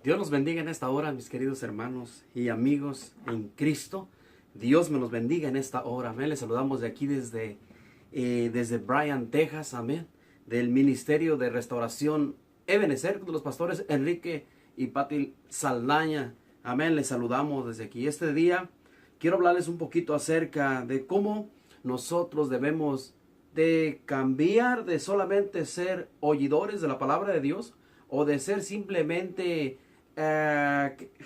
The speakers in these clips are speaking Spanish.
Dios los bendiga en esta hora, mis queridos hermanos y amigos en Cristo. Dios me los bendiga en esta hora. Amén. Les saludamos de aquí desde Bryan, Texas. Amén. Del Ministerio de Restauración Ebenezer, de los pastores Enrique y Pati Saldaña. Amén. Les saludamos desde aquí. Este día quiero hablarles un poquito acerca de cómo nosotros debemos de cambiar de solamente ser oidores de la palabra de Dios o de ser simplemente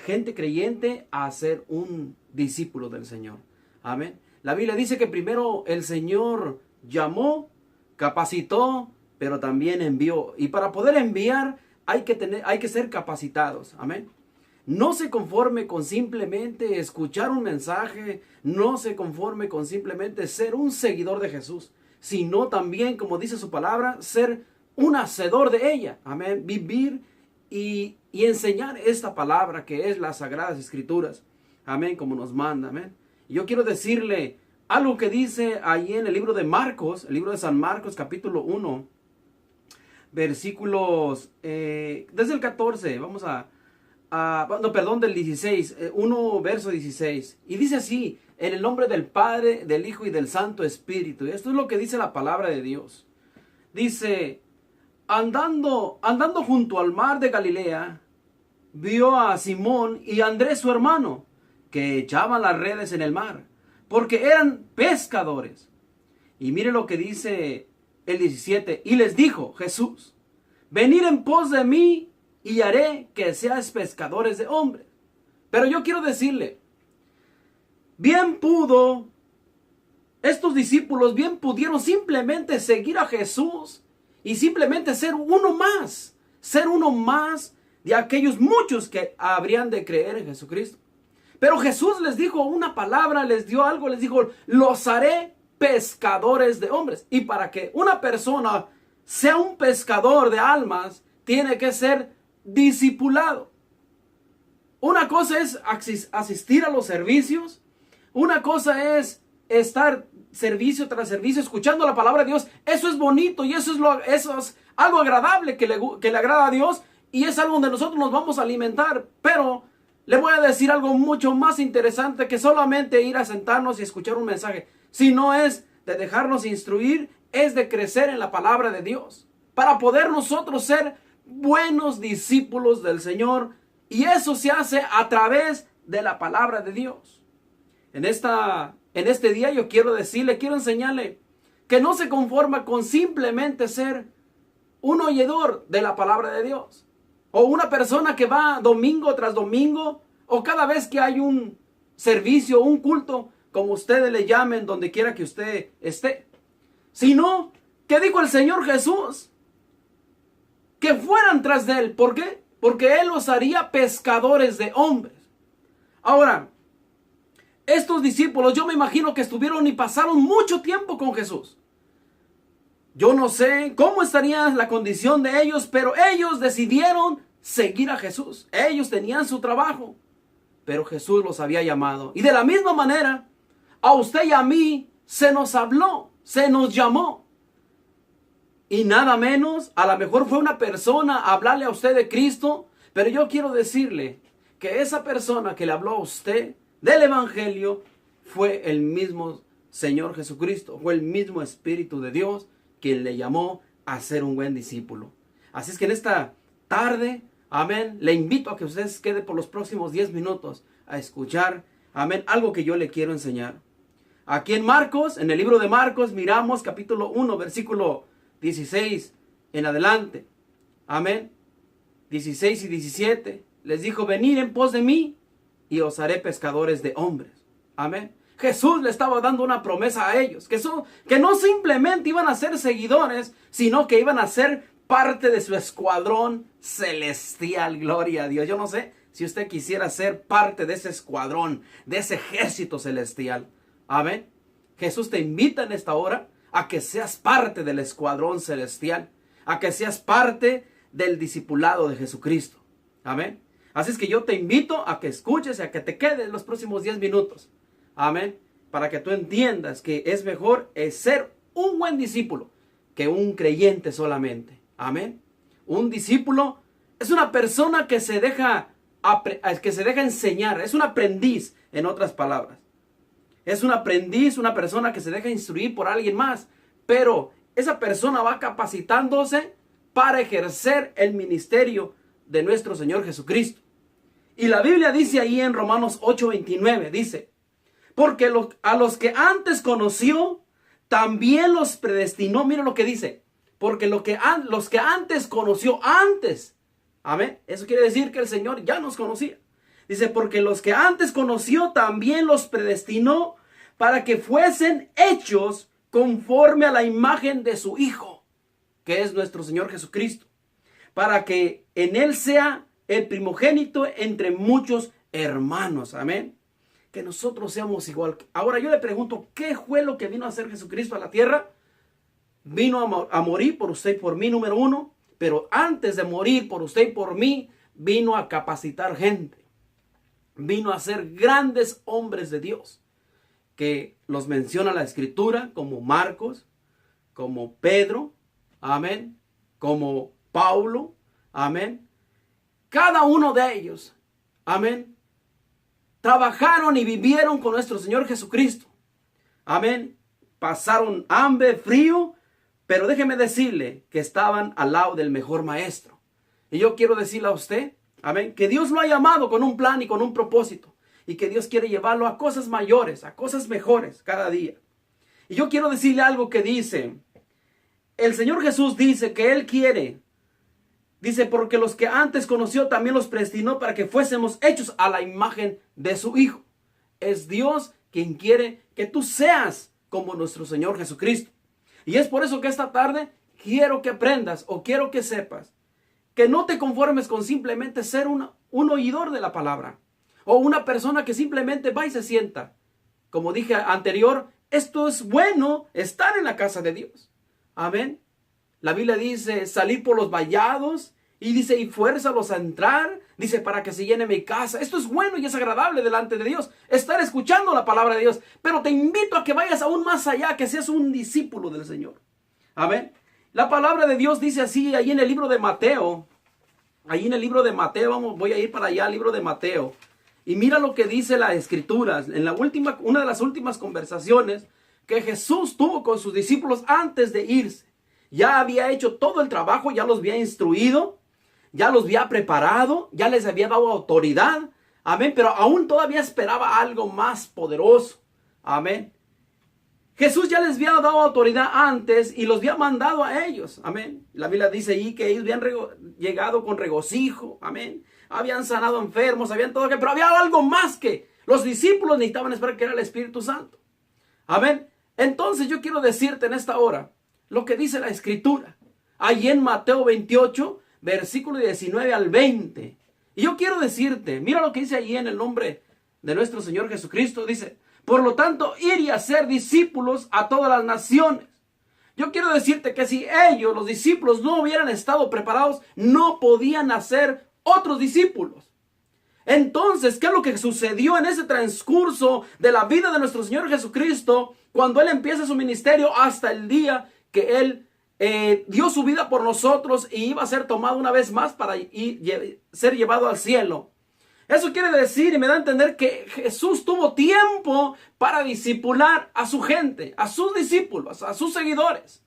gente creyente a ser un discípulo del Señor. Amén. La Biblia dice que primero el Señor llamó, capacitó, pero también envió. Y para poder enviar hay que ser capacitados. Amén. No se conforme con simplemente escuchar un mensaje, no se conforme con simplemente ser un seguidor de Jesús, sino también, como dice su palabra, ser un hacedor de ella. Amén. Vivir y enseñar esta palabra que es las Sagradas Escrituras. Amén, como nos manda. Amén. Y yo quiero decirle algo que dice ahí en el libro de Marcos, el libro de San Marcos, capítulo 1, versículos, desde el 14, del 16, 1 verso 16. Y dice así: en el nombre del Padre, del Hijo y del Santo Espíritu. Y esto es lo que dice la palabra de Dios. Dice: andando junto al mar de Galilea, vio a Simón y a Andrés su hermano, que echaban las redes en el mar, porque eran pescadores. Y mire lo que dice el 17. Y les dijo Jesús: venid en pos de mí, y haré que seáis pescadores de hombres. Pero yo quiero decirle, estos discípulos bien pudieron simplemente seguir a Jesús y simplemente ser uno más de aquellos muchos que habrían de creer en Jesucristo. Pero Jesús les dijo una palabra, les dio algo, les dijo: los haré pescadores de hombres. Y para que una persona sea un pescador de almas, tiene que ser discipulado. Una cosa es asistir a los servicios, una cosa es estar servicio tras servicio escuchando la palabra de Dios. Eso es bonito y eso es algo agradable que le agrada a Dios, y es algo donde nosotros nos vamos a alimentar. Pero le voy a decir algo mucho más interesante que solamente ir a sentarnos y escuchar un mensaje. Si no es de dejarnos instruir, es de crecer en la palabra de Dios, para poder nosotros ser buenos discípulos del Señor. Y eso se hace a través de la palabra de Dios. En este día yo quiero enseñarle que no se conforma con simplemente ser un oidor de la palabra de Dios, o una persona que va domingo tras domingo, o cada vez que hay un servicio, un culto, como ustedes le llamen, donde quiera que usted esté. Sino, ¿qué dijo el Señor Jesús? Que fueran tras de Él. ¿Por qué? Porque Él los haría pescadores de hombres. Ahora, estos discípulos, yo me imagino que estuvieron y pasaron mucho tiempo con Jesús. Yo no sé cómo estaría la condición de ellos, pero ellos decidieron seguir a Jesús. Ellos tenían su trabajo, pero Jesús los había llamado. Y de la misma manera, a usted y a mí se nos habló, se nos llamó. Y nada menos, a lo mejor fue una persona a hablarle a usted de Cristo, pero yo quiero decirle que esa persona que le habló a usted del Evangelio fue el mismo Señor Jesucristo, fue el mismo Espíritu de Dios quien le llamó a ser un buen discípulo. Así es que en esta tarde, amén, le invito a que usted se quede por los próximos 10 minutos a escuchar, amén, algo que yo le quiero enseñar. Aquí en Marcos, en el libro de Marcos, miramos capítulo 1, versículo 16 en adelante. Amén. 16 y 17. Les dijo: venid en pos de mí, y os haré pescadores de hombres. Amén. Jesús le estaba dando una promesa a ellos, que no simplemente iban a ser seguidores, sino que iban a ser parte de su escuadrón celestial. Gloria a Dios. Yo no sé si usted quisiera ser parte de ese escuadrón, de ese ejército celestial. Amén. Jesús te invita en esta hora a que seas parte del escuadrón celestial, a que seas parte del discipulado de Jesucristo. Amén. Así es que yo te invito a que escuches y a que te quedes los próximos 10 minutos. Amén. Para que tú entiendas que es mejor ser un buen discípulo que un creyente solamente. Amén. Un discípulo Es una persona que se deja enseñar. Es un aprendiz, en otras palabras. Es un aprendiz, una persona que se deja instruir por alguien más. Pero esa persona va capacitándose para ejercer el ministerio de nuestro Señor Jesucristo. Y la Biblia dice ahí en Romanos 8:29, dice, porque a los que antes conoció, también los predestinó. Mira lo que dice, porque los que antes conoció, antes. Amén. Eso quiere decir que el Señor ya nos conocía. Dice, porque los que antes conoció, también los predestinó para que fuesen hechos conforme a la imagen de su Hijo, que es nuestro Señor Jesucristo, para que en Él sea el primogénito entre muchos hermanos. Amén. Que nosotros seamos igual. Ahora yo le pregunto, ¿qué fue lo que vino a hacer Jesucristo a la tierra? Vino a morir por usted y por mí, número uno. Pero antes de morir por usted y por mí, vino a capacitar gente. Vino a ser grandes hombres de Dios, que los menciona la Escritura, como Marcos, como Pedro, amén, como Pablo, amén. Cada uno de ellos, amén, trabajaron y vivieron con nuestro Señor Jesucristo. Amén. Pasaron hambre, frío, pero déjeme decirle que estaban al lado del mejor maestro. Y yo quiero decirle a usted, amén, que Dios lo ha llamado con un plan y con un propósito. Y que Dios quiere llevarlo a cosas mayores, a cosas mejores cada día. Y yo quiero decirle algo que dice, el Señor Jesús dice que Él quiere, dice, porque los que antes conoció también los predestinó para que fuésemos hechos a la imagen de su Hijo. Es Dios quien quiere que tú seas como nuestro Señor Jesucristo. Y es por eso que esta tarde quiero que aprendas o quiero que sepas que no te conformes con simplemente ser un oidor de la palabra o una persona que simplemente va y se sienta. Como dije anterior, esto es bueno, estar en la casa de Dios. Amén. La Biblia dice salir por los vallados y dice y fuérzalos a entrar. Dice para que se llene mi casa. Esto es bueno y es agradable delante de Dios. Estar escuchando la palabra de Dios. Pero te invito a que vayas aún más allá, que seas un discípulo del Señor. Amén. La palabra de Dios dice así ahí en el libro de Mateo. Ahí en el libro de Mateo, voy a ir para allá al libro de Mateo. Y mira lo que dice la Escritura. En una de las últimas conversaciones que Jesús tuvo con sus discípulos antes de irse. Ya había hecho todo el trabajo, ya los había instruido, ya los había preparado, ya les había dado autoridad. Amén, pero aún todavía esperaba algo más poderoso. Amén. Jesús ya les había dado autoridad antes y los había mandado a ellos. Amén. La Biblia dice ahí que ellos habían llegado con regocijo. Amén. Habían sanado enfermos, habían todo, pero había algo más que los discípulos necesitaban esperar, que era el Espíritu Santo. Amén. Entonces yo quiero decirte en esta hora lo que dice la Escritura. Ahí en Mateo 28, versículo 19 al 20. Y yo quiero decirte, mira lo que dice allí en el nombre de nuestro Señor Jesucristo. Dice, por lo tanto, ir y hacer discípulos a todas las naciones. Yo quiero decirte que si ellos, los discípulos, no hubieran estado preparados, no podían hacer otros discípulos. Entonces, ¿qué es lo que sucedió en ese transcurso de la vida de nuestro Señor Jesucristo? Cuando Él empieza su ministerio hasta el día que Él dio su vida por nosotros y iba a ser tomado una vez más para ser llevado al cielo. Eso quiere decir y me da a entender que Jesús tuvo tiempo para discipular a su gente, a sus discípulos, a sus seguidores.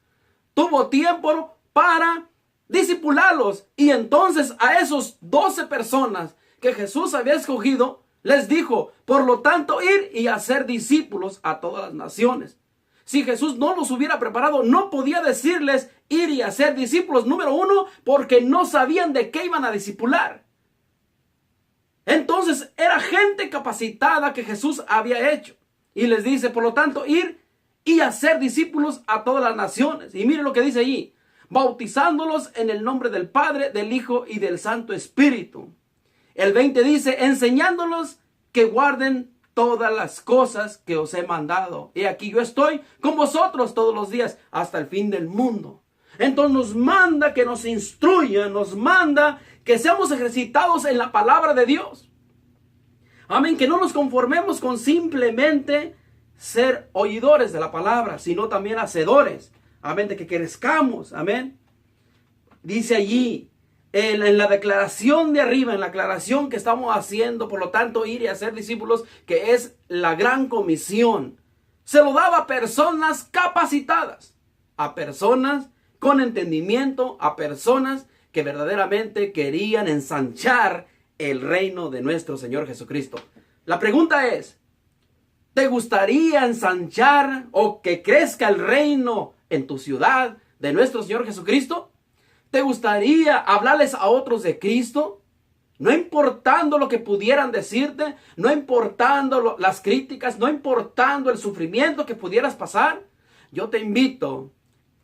Tuvo tiempo para discipularlos. Y entonces a esos 12 personas que Jesús había escogido, les dijo, por lo tanto, ir y hacer discípulos a todas las naciones. Si Jesús no los hubiera preparado, no podía decirles ir y hacer discípulos. Número uno, porque no sabían de qué iban a discipular. Entonces era gente capacitada que Jesús había hecho. Y les dice, por lo tanto, ir y hacer discípulos a todas las naciones. Y miren lo que dice allí. Bautizándolos en el nombre del Padre, del Hijo y del Santo Espíritu. El 20 dice, enseñándolos que guarden todas las cosas que os he mandado. Y aquí yo estoy con vosotros todos los días hasta el fin del mundo. Entonces nos manda que nos instruya, nos manda que seamos ejercitados en la palabra de Dios. Amén, que no nos conformemos con simplemente ser oidores de la palabra, sino también hacedores. Amén, de que crezcamos. Amén. Dice allí, en la declaración de arriba, en la aclaración que estamos haciendo, por lo tanto, ir y hacer discípulos, que es la gran comisión, se lo daba a personas capacitadas, a personas con entendimiento, a personas que verdaderamente querían ensanchar el reino de nuestro Señor Jesucristo. La pregunta es, ¿te gustaría ensanchar o que crezca el reino en tu ciudad de nuestro Señor Jesucristo? ¿Te gustaría hablarles a otros de Cristo? No importando lo que pudieran decirte, no importando las críticas, no importando el sufrimiento que pudieras pasar, yo te invito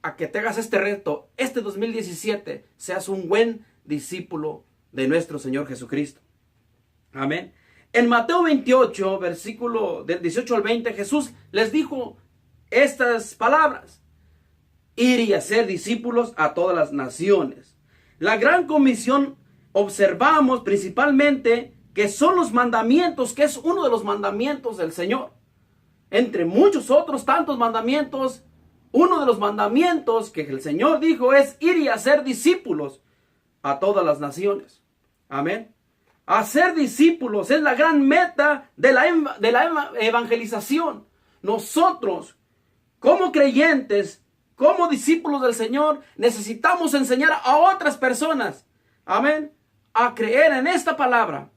a que te hagas este reto, este 2017, seas un buen discípulo de nuestro Señor Jesucristo. Amén. En Mateo 28, versículo del 18 al 20, Jesús les dijo estas palabras: ir y hacer discípulos a todas las naciones. La gran comisión observamos principalmente que son los mandamientos, que es uno de los mandamientos del Señor. Entre muchos otros tantos mandamientos, uno de los mandamientos que el Señor dijo es ir y hacer discípulos a todas las naciones. Amén. Hacer discípulos es la gran meta de la evangelización. Nosotros, como creyentes, como discípulos del Señor, necesitamos enseñar a otras personas, amén, a creer en esta palabra,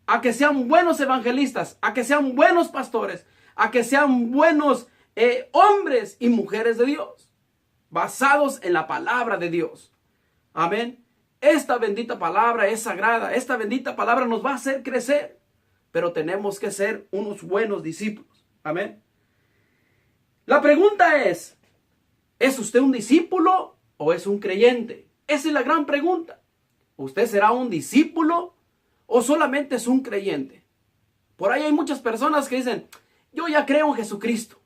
a que sean buenos evangelistas, a que sean buenos pastores, a que sean buenos hombres y mujeres de Dios, basados en la palabra de Dios. Amén. Esta bendita palabra es sagrada, esta bendita palabra nos va a hacer crecer, pero tenemos que ser unos buenos discípulos. Amén. La pregunta ¿es usted un discípulo o es un creyente? Esa es la gran pregunta. ¿Usted será un discípulo o solamente es un creyente? Por ahí hay muchas personas que dicen, yo ya creo en Jesucristo.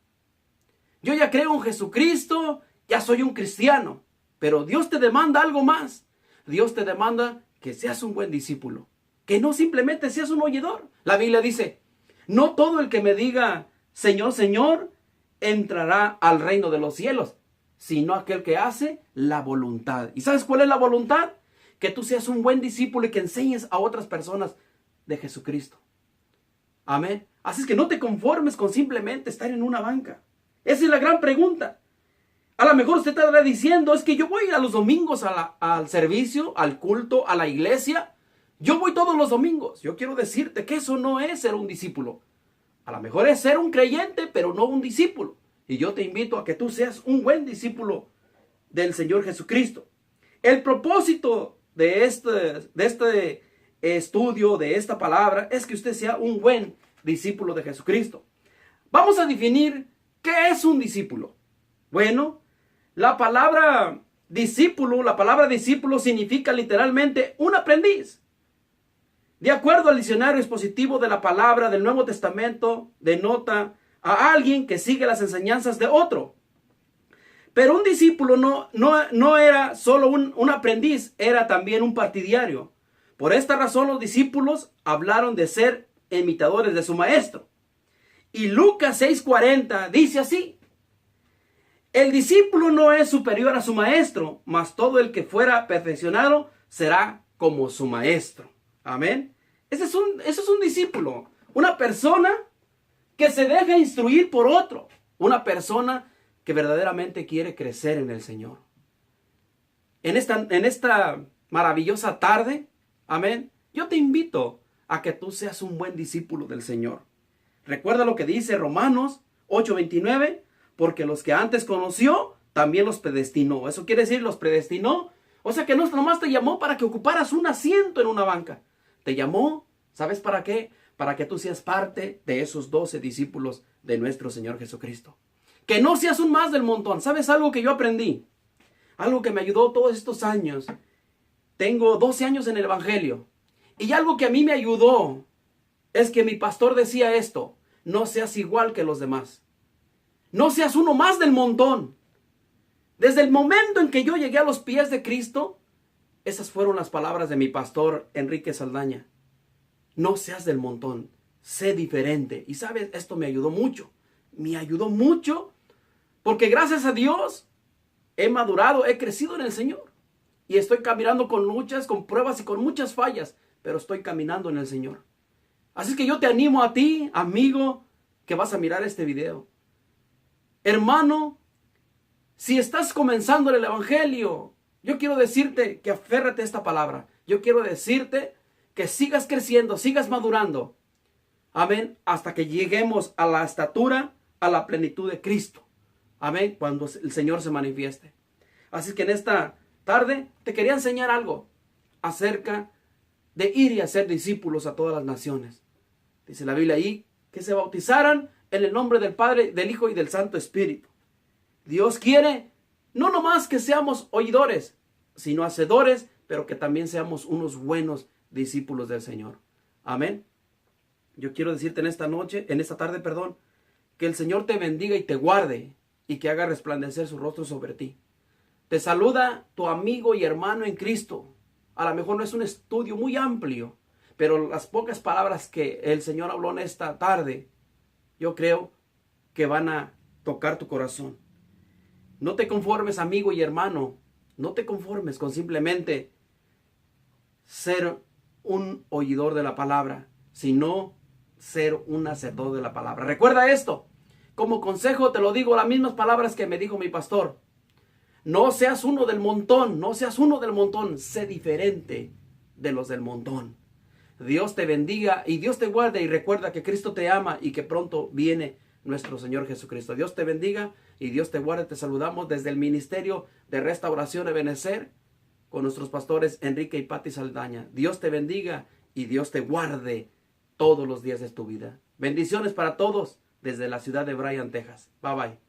Yo ya creo en Jesucristo, ya soy un cristiano. Pero Dios te demanda algo más. Dios te demanda que seas un buen discípulo. Que no simplemente seas un oidor. La Biblia dice, no todo el que me diga, Señor, Señor, entrará al reino de los cielos, sino aquel que hace la voluntad. ¿Y sabes cuál es la voluntad? Que tú seas un buen discípulo y que enseñes a otras personas de Jesucristo. Amén. Así es que no te conformes con simplemente estar en una banca. Esa es la gran pregunta. A lo mejor usted estará diciendo, es que yo voy a los domingos al servicio, al culto, a la iglesia. Yo voy todos los domingos. Yo quiero decirte que eso no es ser un discípulo. A lo mejor es ser un creyente, pero no un discípulo. Y yo te invito a que tú seas un buen discípulo del Señor Jesucristo. El propósito de este estudio, de esta palabra, es que usted sea un buen discípulo de Jesucristo. Vamos a definir qué es un discípulo. Bueno, la palabra discípulo significa literalmente un aprendiz. De acuerdo al diccionario expositivo de la palabra del Nuevo Testamento, denota a alguien que sigue las enseñanzas de otro. Pero un discípulo no era solo un aprendiz, era también un partidario. Por esta razón los discípulos hablaron de ser imitadores de su maestro. Y Lucas 6:40 dice así: el discípulo no es superior a su maestro, mas todo el que fuera perfeccionado será como su maestro. Amén. Ese es un discípulo, una persona que se deja instruir por otro, una persona que verdaderamente quiere crecer en el Señor. En esta maravillosa tarde, amén, yo te invito a que tú seas un buen discípulo del Señor. Recuerda lo que dice Romanos 8:29, porque los que antes conoció, también los predestinó. Eso quiere decir, los predestinó. O sea que no nomás te llamó para que ocuparas un asiento en una banca. Te llamó, ¿sabes para qué? Para que tú seas parte de esos 12 discípulos de nuestro Señor Jesucristo. Que no seas un más del montón. ¿Sabes algo que yo aprendí? Algo que me ayudó todos estos años. Tengo 12 años en el Evangelio. Y algo que a mí me ayudó es que mi pastor decía esto: no seas igual que los demás. No seas uno más del montón. Desde el momento en que yo llegué a los pies de Cristo, esas fueron las palabras de mi pastor Enrique Saldaña. No seas del montón, sé diferente. Y sabes, esto me ayudó mucho. Me ayudó mucho porque gracias a Dios he madurado, he crecido en el Señor. y estoy caminando con luchas, con pruebas y con muchas fallas, pero estoy caminando en el Señor. Así que yo te animo a ti, amigo, que vas a mirar este video. Hermano, si estás comenzando en el Evangelio, yo quiero decirte que aférrate a esta palabra. Yo quiero decirte que sigas creciendo, sigas madurando. Amén. Hasta que lleguemos a la estatura, a la plenitud de Cristo. Amén. Cuando el Señor se manifieste. Así que en esta tarde te quería enseñar algo acerca de ir y hacer discípulos a todas las naciones. Dice la Biblia ahí que se bautizaran en el nombre del Padre, del Hijo y del Santo Espíritu. Dios quiere no nomás que seamos oidores, sino hacedores, pero que también seamos unos buenos discípulos del Señor. Amén. Yo quiero decirte en esta tarde, que el Señor te bendiga y te guarde y que haga resplandecer su rostro sobre ti. Te saluda tu amigo y hermano en Cristo. A lo mejor no es un estudio muy amplio, pero las pocas palabras que el Señor habló en esta tarde, yo creo que van a tocar tu corazón. No te conformes, amigo y hermano. No te conformes con simplemente ser un oidor de la palabra, sino ser un hacedor de la palabra. Recuerda esto. Como consejo te lo digo, las mismas palabras que me dijo mi pastor. No seas uno del montón, no seas uno del montón. Sé diferente de los del montón. Dios te bendiga y Dios te guarde, y recuerda que Cristo te ama y que pronto viene nuestro Señor Jesucristo. Dios te bendiga y Dios te guarde. Te saludamos desde el Ministerio de Restauración Ebenecer con nuestros pastores Enrique y Pati Saldaña. Dios te bendiga y Dios te guarde todos los días de tu vida. Bendiciones para todos desde la ciudad de Bryan, Texas. Bye bye.